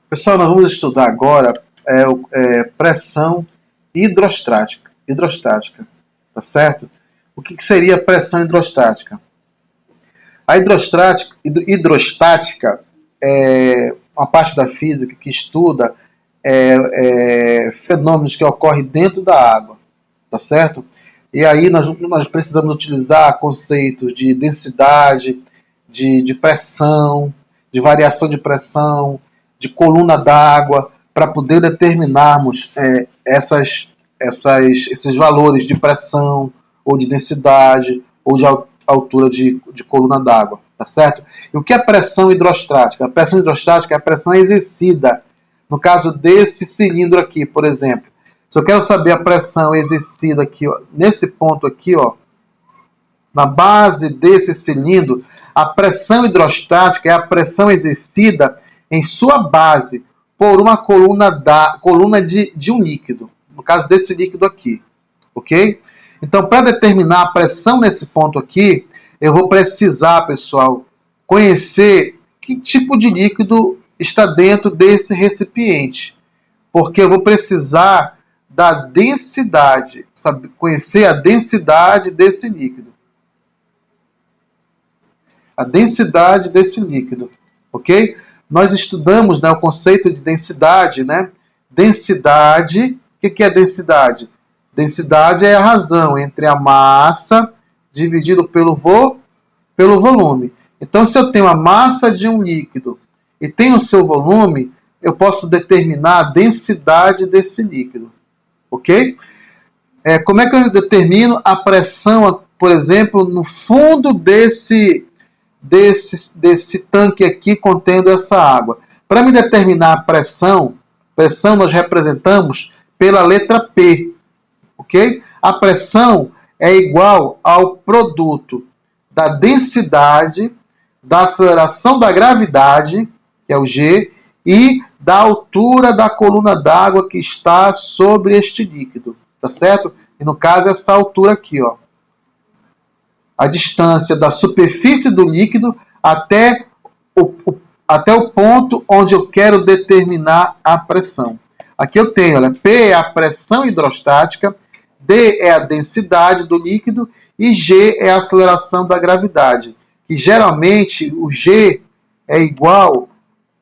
Pessoal, nós vamos estudar agora pressão hidrostática. Tá certo? O que seria pressão hidrostática? A hidrostática é uma parte da física que estuda fenômenos que ocorrem dentro da água, tá certo? E aí nós precisamos utilizar conceitos de densidade, de pressão, de variação de pressão, de coluna d'água, para poder determinarmos esses valores de pressão, ou de densidade, ou de altura de coluna d'água, tá certo? E o que é pressão hidrostática? A pressão hidrostática é a pressão exercida. No caso desse cilindro aqui, por exemplo, se eu quero saber a pressão exercida aqui, ó, nesse ponto aqui, ó, na base desse cilindro, a pressão hidrostática é a pressão exercida em sua base por uma coluna de um líquido, no caso desse líquido aqui, ok? Então, para determinar a pressão nesse ponto aqui, eu vou precisar, pessoal, conhecer que tipo de líquido está dentro desse recipiente, porque eu vou precisar da densidade, sabe? Conhecer a densidade desse líquido. A densidade desse líquido, ok? Nós estudamos, né, o conceito de densidade, né? Densidade, o que é densidade? Densidade é a razão entre a massa dividido pelo volume. Então, se eu tenho a massa de um líquido e tenho o seu volume, eu posso determinar a densidade desse líquido, ok? Como é que eu determino a pressão, por exemplo, no fundo desse tanque aqui contendo essa água? Para me determinar a pressão nós representamos pela letra P, ok? A pressão é igual ao produto da densidade, da aceleração da gravidade, que é o G, e da altura da coluna d'água que está sobre este líquido, tá certo? E no caso essa altura aqui, ó. A distância da superfície do líquido até o ponto onde eu quero determinar a pressão. Aqui eu tenho, olha, P é a pressão hidrostática, D é a densidade do líquido e G é a aceleração da gravidade. E geralmente o G é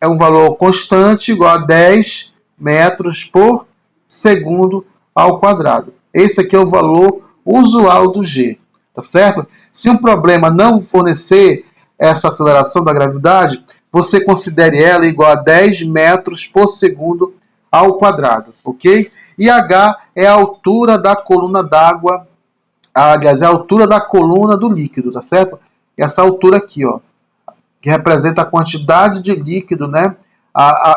um valor constante igual a 10 metros por segundo ao quadrado. Esse aqui é o valor usual do G, tá certo? Se um problema não fornecer essa aceleração da gravidade, você considere ela igual a 10 metros por segundo ao quadrado, ok? E H é a altura da coluna d'água, aliás, é a altura da coluna do líquido, tá certo? Essa altura aqui, ó, que representa a quantidade de líquido, né?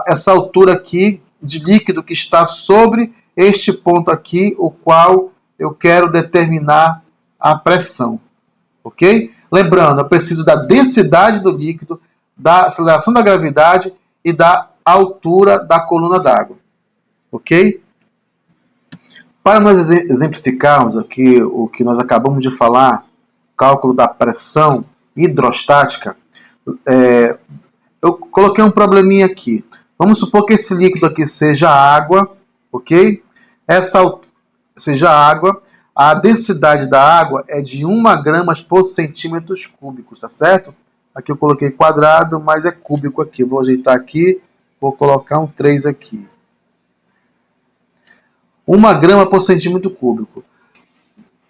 Essa altura aqui de líquido que está sobre este ponto aqui, o qual eu quero determinar a pressão, ok? Lembrando, eu preciso da densidade do líquido, da aceleração da gravidade e da altura da coluna d'água, ok? Para nós exemplificarmos aqui o que nós acabamos de falar, cálculo da pressão hidrostática, eu coloquei um probleminha aqui. Vamos supor que esse líquido aqui seja água, ok? Seja água, a densidade da água é de 1 grama por centímetros cúbicos, tá certo? Aqui eu coloquei quadrado, mas é cúbico aqui. Vou ajeitar aqui, vou colocar um 3 aqui. 1 grama por centímetro cúbico.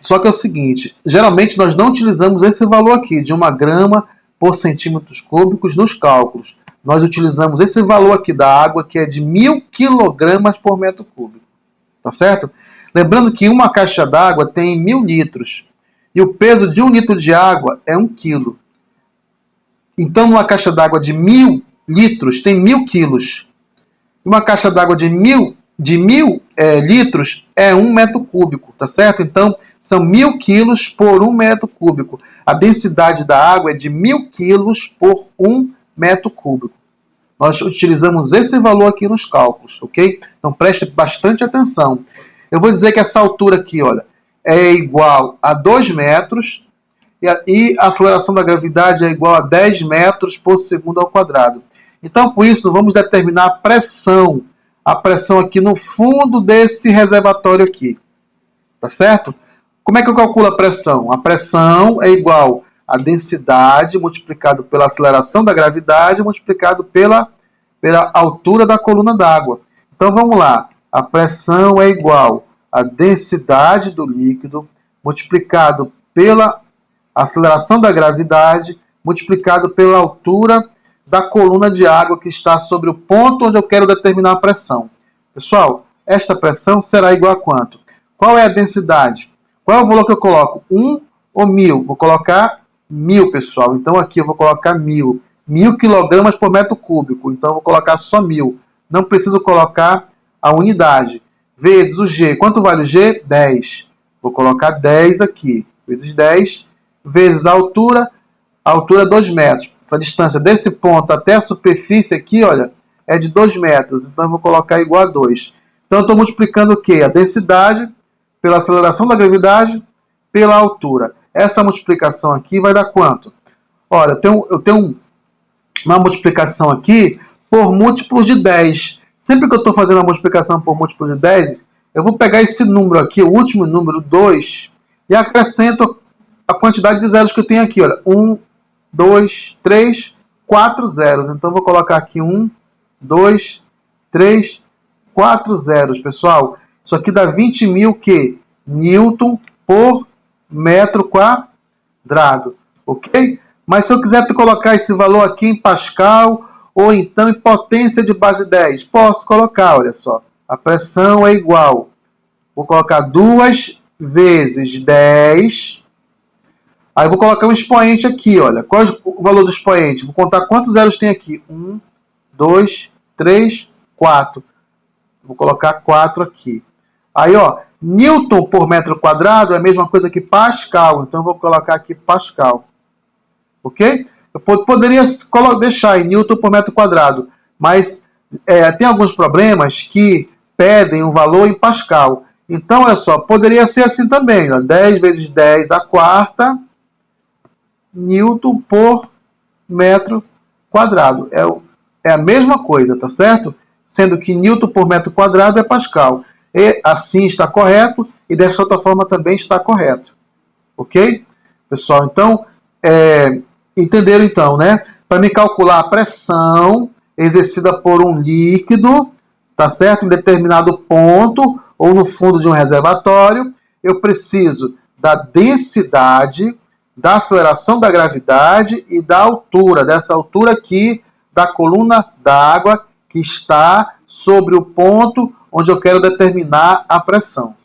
Só que é o seguinte, geralmente nós não utilizamos esse valor aqui, de 1 grama por centímetros cúbicos nos cálculos. Nós utilizamos esse valor aqui da água, que é de 1000 kg por metro cúbico. Tá certo? Lembrando que uma caixa d'água tem 1000 litros. E o peso de 1 litro de água é 1 kg. Então, uma caixa d'água de 1000 litros tem 1000 quilos. E uma caixa d'água de 1000 litros é 1 metro cúbico, tá certo? Então, são 1000 quilos por 1 metro cúbico. A densidade da água é de 1000 quilos por 1 metro cúbico. Nós utilizamos esse valor aqui nos cálculos, ok? Então, preste bastante atenção. Eu vou dizer que essa altura aqui, olha, é igual a 2 metros e a aceleração da gravidade é igual a 10 metros por segundo ao quadrado. Então, por isso, vamos determinar a pressão aqui no fundo desse reservatório aqui. Tá certo? Como é que eu calculo a pressão? A pressão é igual a densidade multiplicado pela aceleração da gravidade multiplicado pela altura da coluna d'água. Então, vamos lá. A pressão é igual a densidade do líquido multiplicado pela aceleração da gravidade multiplicado pela altura da coluna de água que está sobre o ponto onde eu quero determinar a pressão. Pessoal, esta pressão será igual a quanto? Qual é a densidade? Qual é o valor que eu coloco? 1 ou 1000? Vou colocar 1000, pessoal. Então aqui eu vou colocar 1000. 1000 kg por metro cúbico. Então eu vou colocar só 1000. Não preciso colocar a unidade. Vezes o G. Quanto vale o G? 10. Vou colocar 10 aqui. Vezes 10. Vezes a altura. A altura é 2 metros. A distância desse ponto até a superfície aqui, olha, é de 2 metros. Então eu vou colocar igual a 2. Então eu estou multiplicando o quê? A densidade pela aceleração da gravidade pela altura. Essa multiplicação aqui vai dar quanto? Olha, eu tenho uma multiplicação aqui por múltiplos de 10. Sempre que eu estou fazendo a multiplicação por múltiplos de 10, eu vou pegar esse número aqui, o último número, 2, e acrescento a quantidade de zeros que eu tenho aqui. Olha, 1, 2, 3, 4 zeros. Então, eu vou colocar aqui 1, 2, 3, 4 zeros, pessoal. Isso aqui dá 20.000 que? Newton por metro quadrado, ok? Mas se eu quiser colocar esse valor aqui em Pascal ou então em potência de base 10, posso colocar, olha só. A pressão é igual. Vou colocar 2 vezes 10. Aí vou colocar um expoente aqui, olha. Qual é o valor do expoente? Vou contar quantos zeros tem aqui. 1, 2, 3, 4. Vou colocar 4 aqui. Aí, ó, Newton por metro quadrado é a mesma coisa que Pascal. Então, eu vou colocar aqui Pascal. Ok? Eu poderia deixar em Newton por metro quadrado, mas tem alguns problemas que pedem um valor em Pascal. Então, olha só, poderia ser assim também. Ó, 10 vezes 10 a quarta Newton por metro quadrado. É a mesma coisa, tá certo? Sendo que Newton por metro quadrado é Pascal. E assim está correto, e dessa outra forma também está correto. Ok? Pessoal, então, entenderam então, né? Para me calcular a pressão exercida por um líquido, tá certo? Em determinado ponto, ou no fundo de um reservatório, eu preciso da densidade, da aceleração da gravidade e da altura, dessa altura aqui, da coluna d'água que está sobre o ponto onde eu quero determinar a pressão.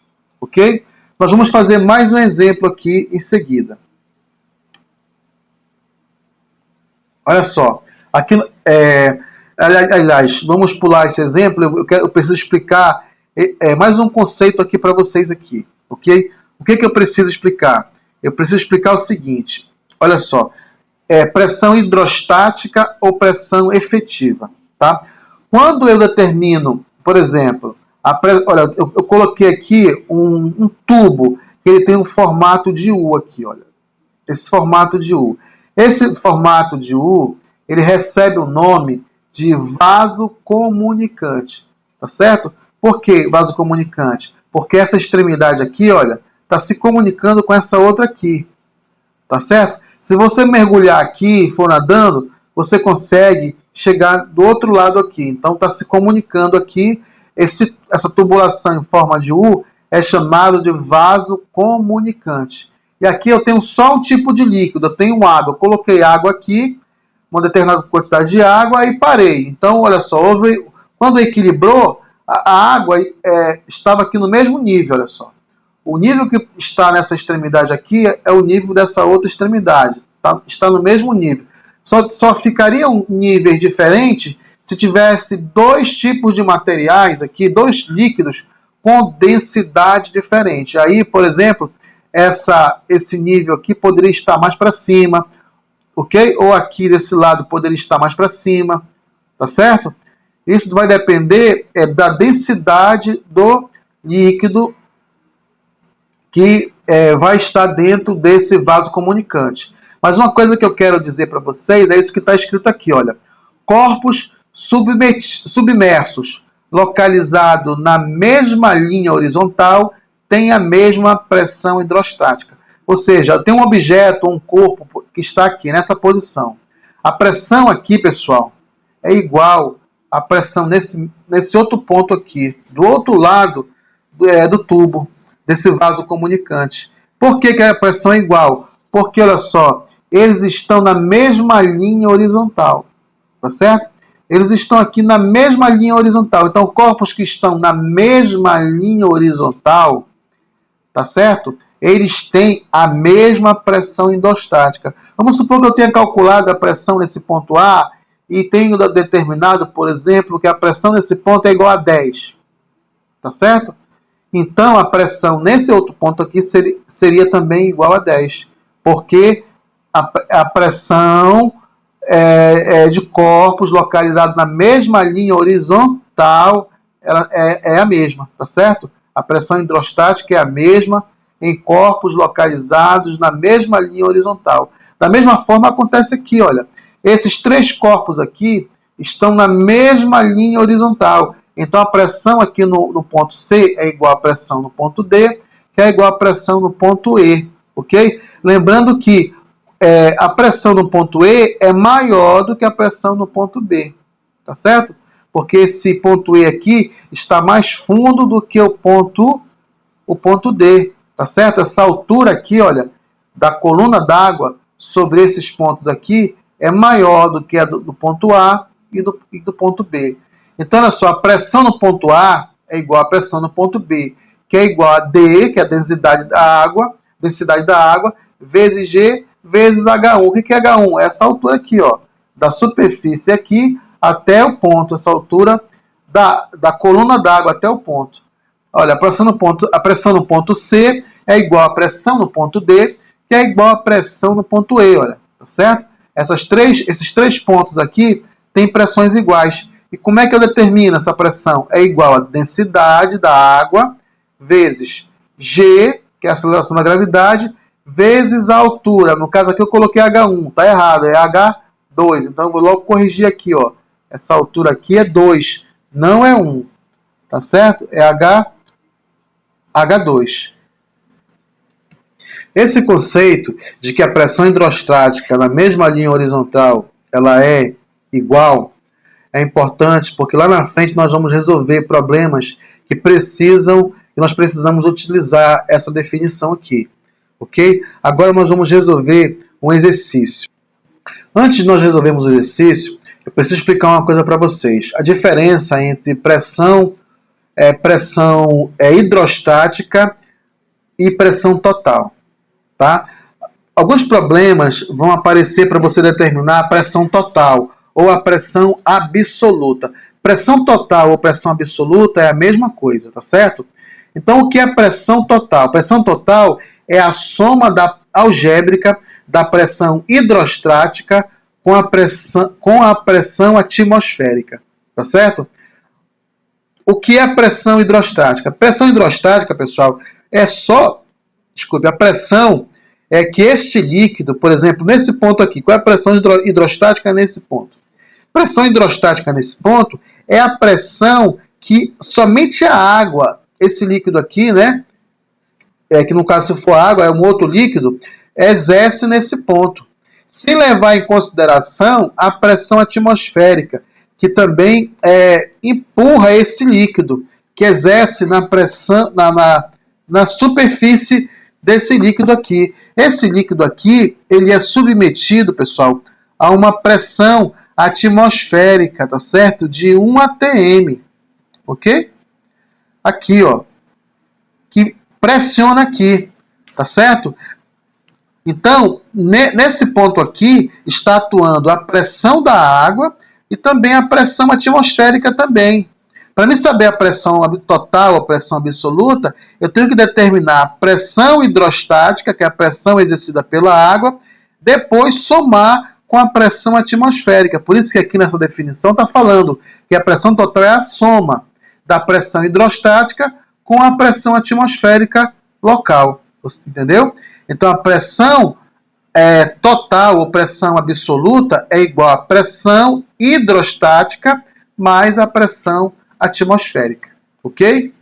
Ok? Nós vamos fazer mais um exemplo aqui em seguida. Olha só. Aqui, aliás, vamos pular esse exemplo. Eu preciso explicar mais um conceito aqui para vocês aqui. Ok? O que eu preciso explicar? Eu preciso explicar o seguinte. Olha só. Pressão hidrostática ou pressão efetiva. Tá? Quando eu determino, por exemplo, olha, eu coloquei aqui um tubo que ele tem um formato de U aqui, olha. Esse formato de U. Esse formato de U, ele recebe o nome de vaso comunicante, tá certo? Por que vaso comunicante? Porque essa extremidade aqui, olha, está se comunicando com essa outra aqui, tá certo? Se você mergulhar aqui e for nadando, você consegue chegar do outro lado aqui. Então está se comunicando aqui. Essa tubulação em forma de U é chamado de vaso comunicante. E aqui eu tenho só um tipo de líquido. Eu tenho água. Eu coloquei água aqui, uma determinada quantidade de água e parei. Então, olha só, quando equilibrou, a água estava aqui no mesmo nível, olha só. O nível que está nessa extremidade aqui é o nível dessa outra extremidade. Tá? Está no mesmo nível. Só ficariam níveis diferentes se tivesse dois tipos de materiais aqui, dois líquidos com densidade diferente. Aí, por exemplo, esse nível aqui poderia estar mais para cima, ok? Ou aqui desse lado poderia estar mais para cima, tá certo? Isso vai depender da densidade do líquido que vai estar dentro desse vaso comunicante. Mas uma coisa que eu quero dizer para vocês é isso que está escrito aqui, olha. corpos submersos, localizado na mesma linha horizontal, tem a mesma pressão hidrostática. Ou seja, tem um objeto, um corpo que está aqui, nessa posição. A pressão aqui, pessoal, é igual à pressão nesse outro ponto aqui, do outro lado do tubo, desse vaso comunicante. Por que a pressão é igual? Porque, olha só, eles estão na mesma linha horizontal, tá certo? Eles estão aqui na mesma linha horizontal. Então, corpos que estão na mesma linha horizontal, tá certo? Eles têm a mesma pressão hidrostática. Vamos supor que eu tenha calculado a pressão nesse ponto A e tenho determinado, por exemplo, que a pressão nesse ponto é igual a 10. Tá certo? Então, a pressão nesse outro ponto aqui seria também igual a 10. Porque a pressão de corpos localizados na mesma linha horizontal ela é a mesma, tá certo? A pressão hidrostática é a mesma em corpos localizados na mesma linha horizontal. Da mesma forma acontece aqui, olha. Esses três corpos aqui estão na mesma linha horizontal. Então a pressão aqui no ponto C é igual à pressão no ponto D, que é igual à pressão no ponto E, ok? Lembrando que a pressão no ponto E é maior do que a pressão no ponto B, tá certo? Porque esse ponto E aqui está mais fundo do que o ponto D, tá certo? Essa altura aqui, olha, da coluna d'água sobre esses pontos aqui é maior do que a do ponto A e do ponto B. Então, olha só, a pressão no ponto A é igual à pressão no ponto B, que é igual a D, que é a densidade da água, vezes G, vezes H1. O que é H1? É essa altura aqui, ó, da superfície aqui até o ponto, essa altura da coluna d'água até o ponto. Olha, a pressão no ponto C é igual à pressão no ponto D, que é igual à pressão no ponto E, olha, tá certo? Esses três pontos aqui têm pressões iguais. E como é que eu determino essa pressão? É igual a densidade da água vezes G, que é a aceleração da gravidade, vezes a altura. No caso aqui eu coloquei H1, tá errado, é H2. Então eu vou logo corrigir aqui, ó. Essa altura aqui é 2, não é 1. Tá certo? É H2. Esse conceito de que a pressão hidrostática na mesma linha horizontal ela é igual é importante porque lá na frente nós vamos resolver problemas que nós precisamos utilizar essa definição aqui, ok? Agora nós vamos resolver um exercício. Antes de nós resolvermos o exercício, eu preciso explicar uma coisa para vocês. A diferença entre pressão hidrostática e pressão total, tá? Alguns problemas vão aparecer para você determinar a pressão total ou a pressão absoluta. Pressão total ou pressão absoluta é a mesma coisa, tá certo? Então, o que é pressão total? Pressão total é a soma algébrica da pressão hidrostática com a pressão atmosférica, tá certo? O que é pressão hidrostática? Pressão hidrostática, pessoal, a pressão é que este líquido, por exemplo, nesse ponto aqui, qual é a pressão hidrostática nesse ponto? Pressão hidrostática nesse ponto é a pressão que somente a água, esse líquido aqui, né, que no caso se for água, é um outro líquido, exerce nesse ponto. Sem levar em consideração a pressão atmosférica, que também empurra esse líquido, que exerce na superfície desse líquido aqui. Esse líquido aqui, ele é submetido, pessoal, a uma pressão atmosférica, tá certo? De 1 atm, ok? Aqui, ó, que pressiona aqui, tá certo? Então, nesse ponto aqui, está atuando a pressão da água e também a pressão atmosférica também. Para mim saber a pressão total, a pressão absoluta, eu tenho que determinar a pressão hidrostática, que é a pressão exercida pela água, depois somar com a pressão atmosférica. Por isso que aqui nessa definição está falando que a pressão total é a soma da pressão hidrostática com a pressão atmosférica local. Você entendeu? Então a pressão total ou pressão absoluta é igual à pressão hidrostática mais a pressão atmosférica. Ok?